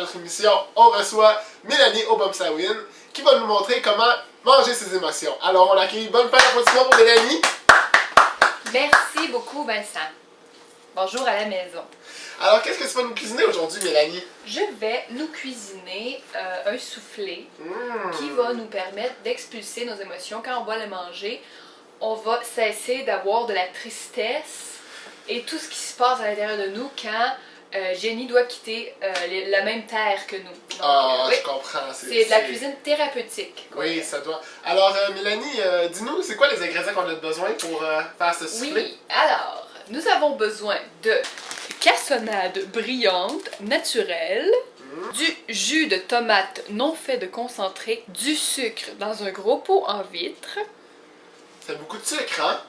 notre émission, on reçoit Mélanie Obomsawin qui va nous montrer comment manger ses émotions. Alors, on accueille bonne paire d'applaudissements pour Mélanie. Merci beaucoup, Vincent. Bonjour à la maison. Alors, qu'est-ce que tu vas nous cuisiner aujourd'hui, Mélanie? Je vais nous cuisiner un soufflé qui va nous permettre d'expulser nos émotions. Quand on va le manger, on va cesser d'avoir de la tristesse et tout ce qui se passe à l'intérieur de nous quand Jenny doit quitter la même terre que nous. Donc, oui, je comprends. C'est de la cuisine thérapeutique. Oui, ça doit. Alors, Mélanie, dis-nous, c'est quoi les ingrédients qu'on a besoin pour faire ce soufflé? Oui, alors, nous avons besoin de cassonade brillante naturelle, du jus de tomate non fait de concentré, du sucre dans un gros pot en vitre. C'est beaucoup de sucre, hein?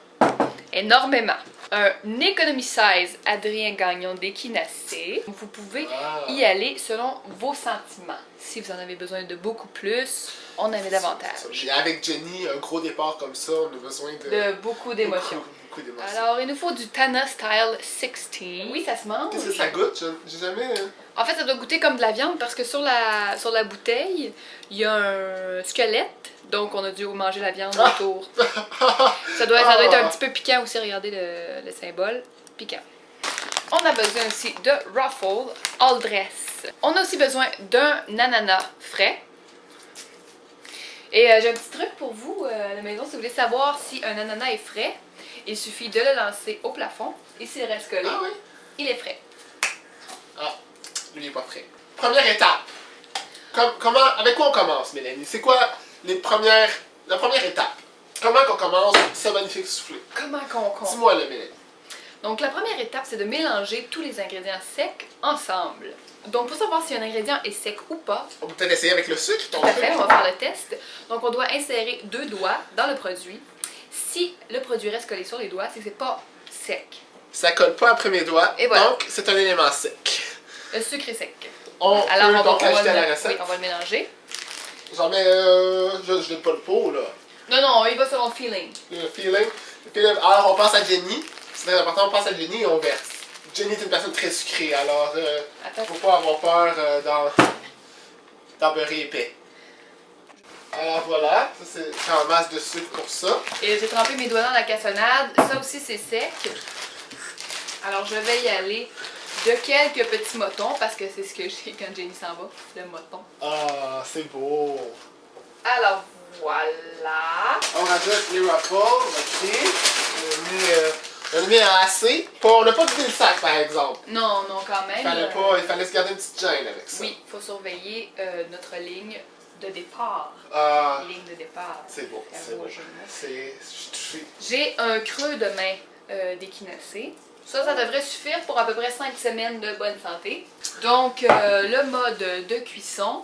Énormément. Un Economy Size Adrien Gagnon d'équinacée. Vous pouvez y aller selon vos sentiments. Si vous en avez besoin de beaucoup plus, on en avait davantage. Avec Jenny, un gros départ comme ça, on a besoin de beaucoup d'émotions. Beaucoup d'émotions. Alors, il nous faut du Tana Style 16. Oui, ça se mange. Qu'est-ce que ça goûte? J'ai jamais... En fait, ça doit goûter comme de la viande parce que sur la bouteille, il y a un squelette. Donc, on a dû manger la viande autour. Ça doit être un petit peu piquant aussi. Regardez le symbole. Piquant. On a besoin aussi de Ruffle All Dress. On a aussi besoin d'un ananas frais. Et j'ai un petit truc pour vous à la maison. Si vous voulez savoir si un ananas est frais, il suffit de le lancer au plafond. Et s'il reste collé, il est frais. Ah, lui, il n'est pas frais. Première étape. Avec quoi on commence, Mélanie? C'est quoi la première étape? Comment qu'on commence ce magnifique soufflé? Comment qu'on commence? Dis-moi le, Mélanie. Donc, la première étape, c'est de mélanger tous les ingrédients secs ensemble. Donc, pour savoir si un ingrédient est sec ou pas, on peut peut-être essayer avec le sucre. Tout à fait, on va faire le test. Donc, on doit insérer 2 doigts dans le produit. Si le produit reste collé sur les doigts, c'est que c'est pas sec. Ça colle pas après mes doigts, et voilà. Donc c'est un élément sec. Le sucre est sec. Alors, on va l'ajouter à la recette. Oui, on va le mélanger. J'en mets... je n'ai pas le pot, là. Non, il va selon le feeling. Le feeling. Alors, on passe à Jenny. C'est très important, on passe à Jenny et on verse. Jenny est une personne très sucrée, alors faut pas avoir peur d'en beurrer épais. Alors voilà, ça c'est en masse de sucre pour ça. Et j'ai trempé mes doigts dans la cassonade. Ça aussi c'est sec. Alors je vais y aller de quelques petits motons parce que c'est ce que j'ai quand Jenny s'en va, le moton. Ah, c'est beau. Alors voilà. On rajoute les ruffles, ok. On met en assez. On n'a pas vidé le sac par exemple. Non, quand même. Il fallait se garder une petite gêne avec ça. Oui, il faut surveiller notre ligne de départ. Ligne de départ. C'est beau, c'est beau. Je suis touché. J'ai un creux de main d'équinacée. Ça devrait suffire pour à peu près 5 semaines de bonne santé. Donc, le mode de cuisson,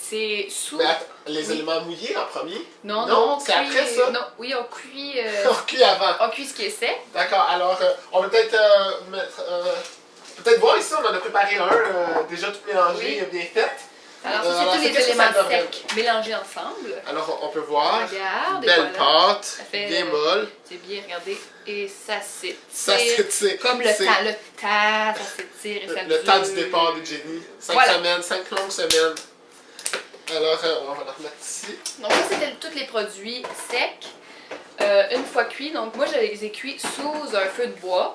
c'est sous... Mais attends, les éléments mouillés en premier? Non, c'est après ça? Non, oui, on cuit... on cuit avant. On cuit ce qui est sec. D'accord, alors on va peut-être mettre... peut-être voir ici, on en a préparé un, déjà tout mélangé, bien fait. Alors ça, c'est tous les éléments secs mélangés ensemble. Alors, on peut voir. Regarde, belle pâte, ça fait, bien molle. C'est bien, regardez. Et ça s'étire. Ça s'étire. Comme le temps, ça s'étire et ça dure. Le temps du départ de Jenny. 5 semaines, 5 longues semaines. Alors, on va la remettre ici. Donc ça, c'était tous les produits secs. Une fois cuits, donc moi, je les ai cuits sous un feu de bois.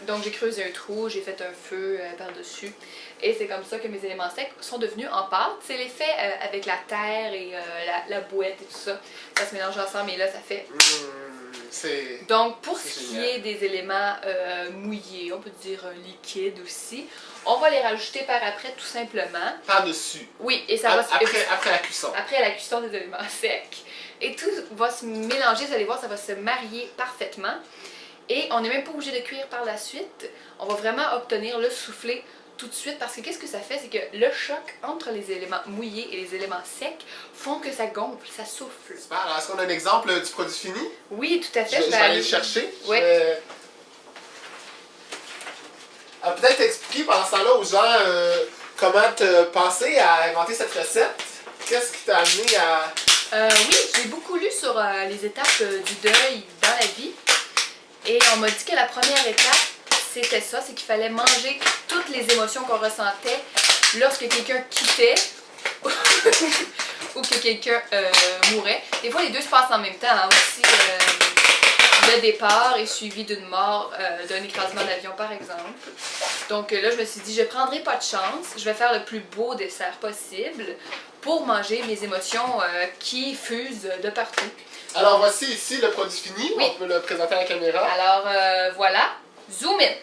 Donc j'ai creusé un trou, j'ai fait un feu par-dessus. Et c'est comme ça que mes éléments secs sont devenus en pâte. C'est l'effet avec la terre et la bouette et tout ça. Ça se mélange ensemble et là ça fait... Donc pour ce qui est des éléments mouillés, on peut dire liquides aussi, on va les rajouter par après tout simplement. Par-dessus. Oui, et ça va après la cuisson. Après la cuisson des éléments secs. Et tout va se mélanger, vous allez voir, ça va se marier parfaitement. Et on n'est même pas obligé de cuire par la suite. On va vraiment obtenir le soufflé tout de suite parce que qu'est-ce que ça fait? C'est que le choc entre les éléments mouillés et les éléments secs font que ça gonfle, ça souffle. Super. Alors, est-ce qu'on a un exemple du produit fini? Oui, tout à fait. Je vais aller le chercher. Oui. Peut-être expliquer pendant ce temps-là aux gens comment te penser à inventer cette recette. Qu'est-ce qui t'a amené à... Oui, j'ai beaucoup lu sur les étapes du deuil dans la vie. Et on m'a dit que la première étape, c'était ça, c'est qu'il fallait manger toutes les émotions qu'on ressentait lorsque quelqu'un quittait ou que quelqu'un mourait. Des fois, les deux se passent en même temps. Hein, aussi, le départ est suivi d'une mort, d'un écrasement d'avion, par exemple. Donc là, je me suis dit, je prendrai pas de chance. Je vais faire le plus beau dessert possible pour manger mes émotions qui fusent de partout. Alors, voici ici le produit fini. Oui. On peut le présenter à la caméra. Alors, voilà. Zoom in.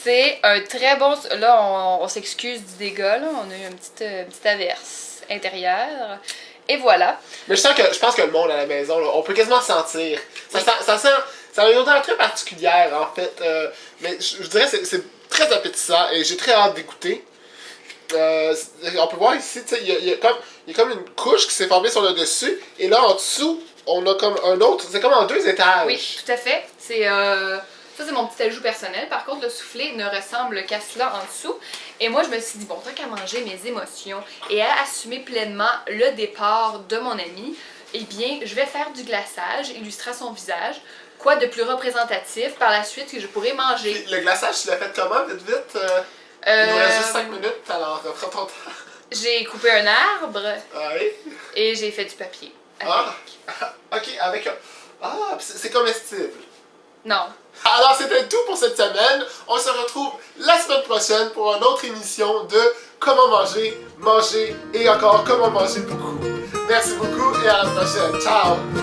C'est un très bon... Là, on s'excuse du dégât. Là. On a eu une petite averse intérieure. Et voilà. Mais je pense que le monde à la maison, là, on peut quasiment sentir. Ça sent... Ça a une odeur très particulière, en fait. Mais je dirais que c'est très appétissant et j'ai très hâte d'y goûter. On peut voir ici, il y a comme une couche qui s'est formée sur le dessus. Et là, en dessous, on a comme un autre... C'est comme en 2 étages. Oui, tout à fait. Ça, c'est mon petit ajout personnel. Par contre, le soufflé ne ressemble qu'à cela en dessous. Et moi, je me suis dit, bon, tant qu'à manger mes émotions et à assumer pleinement le départ de mon ami, eh bien, je vais faire du glaçage, illustrer son visage. Quoi de plus représentatif par la suite que je pourrais manger. Puis, le glaçage, tu l'as fait comment, vite, vite? Il nous reste juste 5 minutes, alors prends ton temps. J'ai coupé un arbre. Oui. Et j'ai fait du papier. Ok, avec un... Ah, c'est comestible. Non. Alors, c'était tout pour cette semaine. On se retrouve la semaine prochaine pour une autre émission de Comment manger, manger et encore comment manger beaucoup. Merci beaucoup et à la prochaine. Ciao!